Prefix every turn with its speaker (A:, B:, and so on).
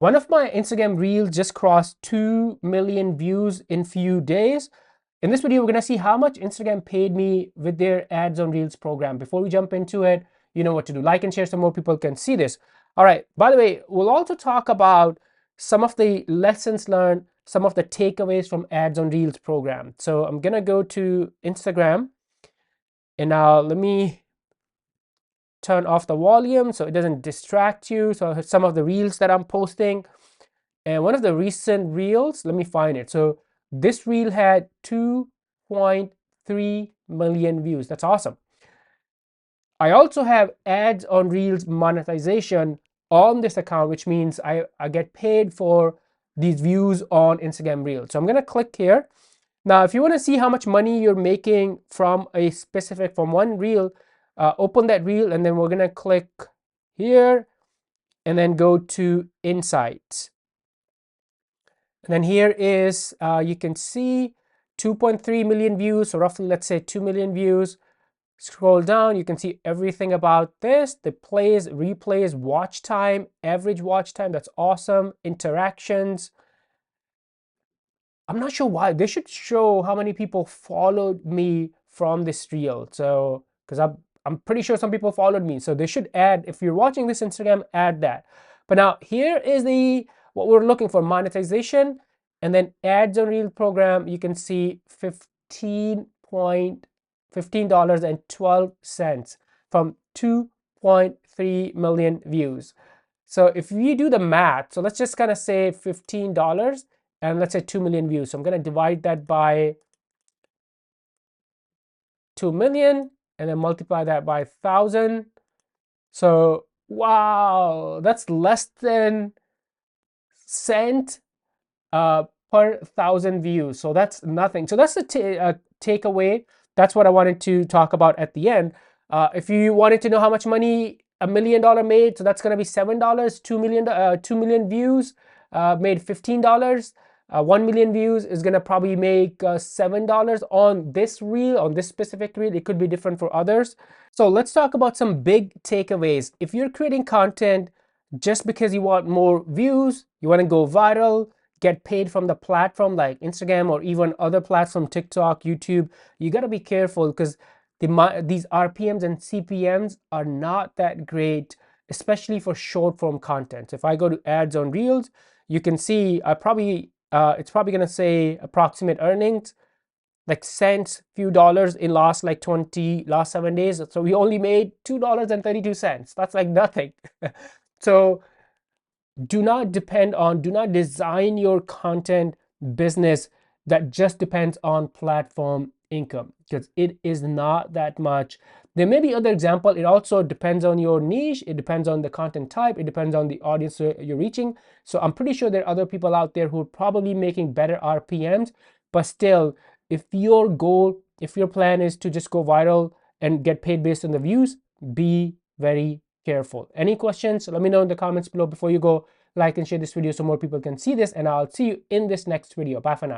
A: One of my Instagram reels just crossed 2 million views in few days. In this video, we're gonna see how much Instagram paid me with their ads on reels program. Before we jump into it, you know what to do. Like and share so more people can see this. All right, by the way, we'll also talk about some of the lessons learned, some of the takeaways from ads on reels program. So I'm gonna go to Instagram and now let me turn off the volume so it doesn't distract you. So some of the reels that I'm posting. And one of the recent reels, let me find it. So this reel had 2.3 million views. That's awesome. I also have ads on reels monetization on this account, which means I get paid for these views on Instagram reels. So I'm gonna click here. Now, if you want to see how much money you're making from from one reel, open that reel and then we're gonna click here and then go to Insights. And then here is, you can see 2.3 million views, so roughly let's say 2 million views. Scroll down, you can see everything about this, the plays, replays, watch time, average watch time, that's awesome, interactions. I'm not sure why. They should show how many people followed me from this reel. So, because I'm pretty sure some people followed me. So they should add, if you're watching this Instagram, add that. But now here is what we're looking for, monetization, and then ads on reel program. You can see $15.12 from 2.3 million views. So if we do the math, so let's just kind of say $15 and let's say 2 million views. So I'm going to divide that by 2 million and then multiply that by 1,000. So wow, that's less than cent per 1,000 views. So that's nothing. So that's the takeaway. That's what I wanted to talk about at the end. If you wanted to know how much money $1 million made, so that's going to be $7. 2 million views made $15. 1 million views is going to probably make $7 on this reel, on this specific reel. It could be different for others. So let's talk about some big takeaways. If you're creating content just because you want more views, you want to go viral, get paid from the platform like Instagram or even other platforms, TikTok, YouTube, you got to be careful because these RPMs and CPMs are not that great, especially for short form content. So if I go to ads on reels, you can see it's probably going to say approximate earnings like cents, few dollars in last 7 days. So we only made $2.32. That's like nothing. So do not design your content business that just depends on platform income, because it is not that much. There may be other example. It also depends on your niche. It depends on the content type. It depends on the audience you're reaching. So I'm pretty sure there are other people out there who are probably making better RPMs, but still, if your plan is to just go viral and get paid based on the views, be very careful. Any questions? Let me know in the comments below. Before you go, like and share this video so more people can see this, and I'll see you in this next video. Bye for now.